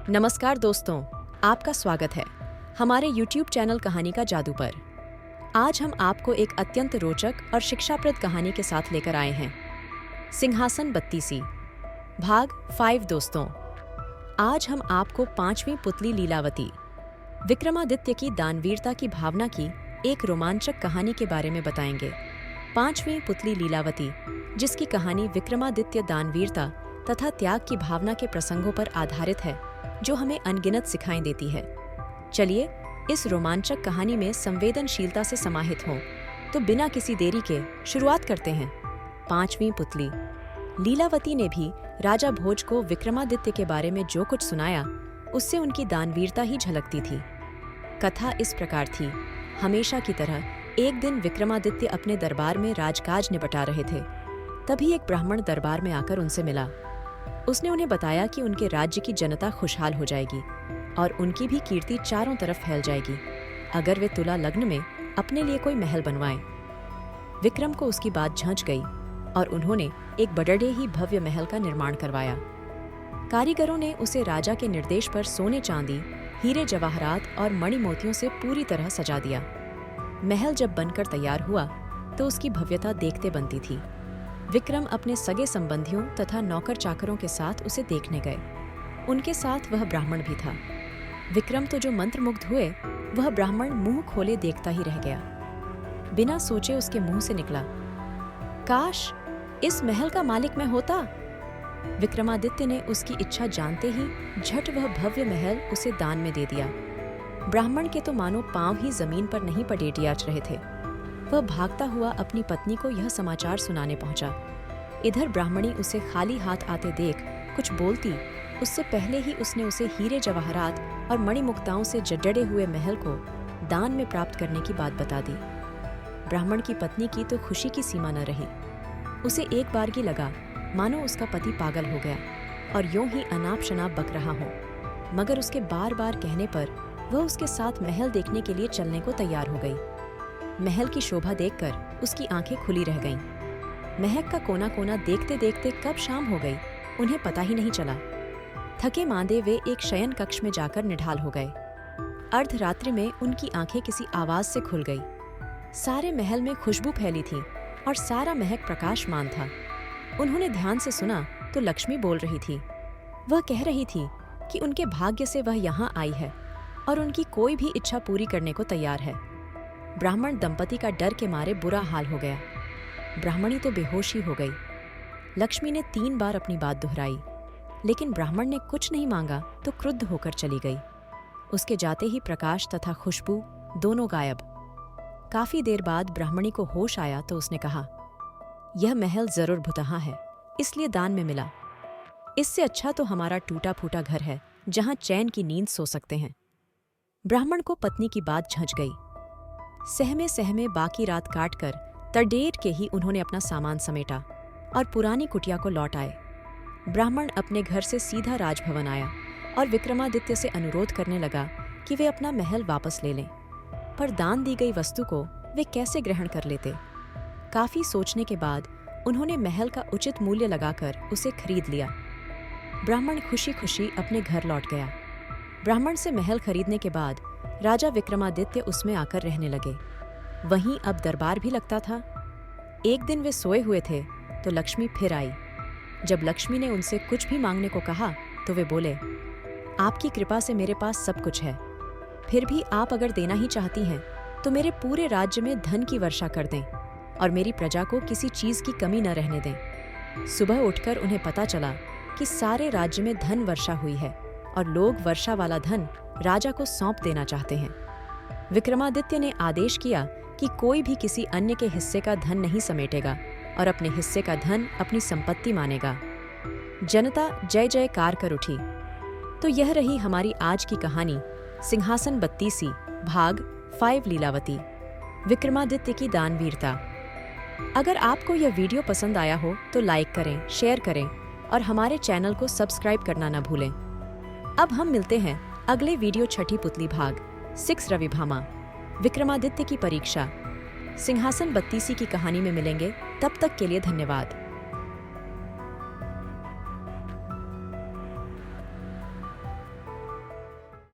नमस्कार दोस्तों, आपका स्वागत है हमारे YouTube चैनल कहानी का जादू पर। आज हम आपको एक अत्यंत रोचक और शिक्षाप्रद कहानी के साथ लेकर आए हैं, सिंहासन बत्तीसी, भाग 5। दोस्तों, आज हम आपको 5वीं पुतली लीलावती, विक्रमादित्य की दानवीरता की भावना की एक रोमांचक कहानी के बारे में बताएंगे। 5वीं पुतली लीलावती, जिसकी कहानी विक्रमादित्य दानवीरता तथा त्याग की भावना के प्रसंगों पर आधारित है, जो हमें अनगिनत सिखाएं देती है। चलिए इस रोमांचक कहानी में संवेदनशीलता से समाहित हों, तो बिना किसी देरी के शुरुआत करते हैं। 5वीं पुतली लीलावती ने भी राजा भोज को विक्रमादित्य के बारे में जो कुछ सुनाया, उससे उनकी दानवीरता ही झलकती थी। कथा इस प्रकार थी। हमेशा की तरह एक दिन विक्रमादित्य अपने दरबार में राजकाज निपटा रहे थे। तभी एक ब्राह्मण दरबार में आकर उनसे मिला। उसने उन्हें बताया कि उनके राज्य की जनता खुशहाल हो जाएगी और उनकी भी कीर्ति चारों तरफ फैल जाएगी अगर वे तुला लग्न में अपने लिए कोई महल बनवाएं। विक्रम को उसकी बात झंझ गई और उन्होंने एक बड़े ही भव्य महल का निर्माण करवाया। कारीगरों ने उसे राजा के निर्देश पर सोने चांदी, हीरे जवाहरात और मणि मोतियों से पूरी तरह सजा दिया। महल जब बनकर तैयार हुआ तो उसकी भव्यता देखते बनती थी। विक्रम अपने सगे संबंधियों तथा नौकर चाकरों के साथ उसे देखने गए। उनके साथ वह ब्राह्मण भी था। विक्रम तो जो मंत्रमुग्ध हुए, वह ब्राह्मण मुंह खोले देखता ही रह गया। बिना सोचे उसके मुंह से निकला, काश इस महल का मालिक मैं होता। विक्रमादित्य ने उसकी इच्छा जानते ही झट वह भव्य महल उसे दान में दे दिया। ब्राह्मण के तो मानो पांव ही जमीन पर नहीं पटेटियाच रहे थे। वह भागता हुआ अपनी पत्नी को यह समाचार सुनाने पहुंचा। इधर ब्राह्मणी उसे खाली हाथ आते देख कुछ बोलती, उससे पहले ही उसने उसे हीरे जवाहरात और मणिमुक्ताओं से जड़े हुए महल को दान में प्राप्त करने की बात बता दी। ब्राह्मण की पत्नी की तो खुशी की सीमा न रही। उसे एक बार की लगा मानो उसका पति पागल हो गया और यूं ही अनाप शनाप बक रहा हो, मगर उसके बार बार कहने पर वह उसके साथ महल देखने के लिए चलने को तैयार हो गई। महल की शोभा देखकर उसकी आंखें खुली रह गईं। महक का कोना कोना देखते देखते कब शाम हो गई, उन्हें पता ही नहीं चला। थके मांदे वे एक शयन कक्ष में जाकर निढाल हो गए। अर्धरात्रि में उनकी आंखें किसी आवाज से खुल गई। सारे महल में खुशबू फैली थी और सारा महक प्रकाशमान था। उन्होंने ध्यान से सुना तो लक्ष्मी बोल रही थी। वह कह रही थी कि उनके भाग्य से वह यहाँ आई है और उनकी कोई भी इच्छा पूरी करने को तैयार है। ब्राह्मण दंपति का डर के मारे बुरा हाल हो गया। ब्राह्मणी तो बेहोश ही हो गई। लक्ष्मी ने 3 बार अपनी बात दोहराई, लेकिन ब्राह्मण ने कुछ नहीं मांगा तो क्रुद्ध होकर चली गई। उसके जाते ही प्रकाश तथा खुशबू दोनों गायब। काफी देर बाद ब्राह्मणी को होश आया तो उसने कहा, यह महल जरूर भुतहा है, इसलिए दान में मिला। इससे अच्छा तो हमारा टूटा फूटा घर है, जहां चैन की नींद सो सकते हैं। ब्राह्मण को पत्नी की बात झंझ गई। सहमे सहमे बाकी रात काटकर तड़ेर के ही उन्होंने अपना सामान समेटा और पुरानी कुटिया को लौट आए। ब्राह्मण अपने घर से सीधा राजभवन आया और विक्रमादित्य से अनुरोध करने लगा कि वे अपना महल वापस ले लें, पर दान दी गई वस्तु को वे कैसे ग्रहण कर लेते। काफी सोचने के बाद उन्होंने महल का उचित मूल्य लगाकर उसे खरीद लिया। ब्राह्मण खुशी खुशी अपने घर लौट गया। ब्राह्मण से महल खरीदने के बाद राजा विक्रमादित्य उसमें आकर रहने लगे। वहीं अब दरबार भी लगता था। एक दिन वे सोए हुए थे तो लक्ष्मी फिर आई। जब लक्ष्मी ने उनसे कुछ भी मांगने को कहा तो वे बोले, आपकी कृपा से मेरे पास सब कुछ है, फिर भी आप अगर देना ही चाहती हैं तो मेरे पूरे राज्य में धन की वर्षा कर दें और मेरी प्रजा को किसी चीज की कमी न रहने दें। सुबह उठकर उन्हें पता चला कि सारे राज्य में धन वर्षा हुई है और लोग वर्षा वाला धन राजा को सौंप देना चाहते हैं। विक्रमादित्य ने आदेश किया कि कोई भी किसी अन्य के हिस्से का धन नहीं समेटेगा और अपने हिस्से का धन अपनी संपत्ति मानेगा। जनता जय जयकार कर उठी। तो यह रही हमारी आज की कहानी, सिंहासन बत्तीसी, भाग 5 लीलावती, विक्रमादित्य की दानवीरता। अगर आपको यह वीडियो पसंद आया हो तो लाइक करें, शेयर करें और हमारे चैनल को सब्सक्राइब करना न भूलें। अब हम मिलते हैं अगले वीडियो 6ठी पुतली भाग 6 रविभामा, विक्रमादित्य की परीक्षा, सिंहासन बत्तीसी की कहानी में मिलेंगे। तब तक के लिए धन्यवाद।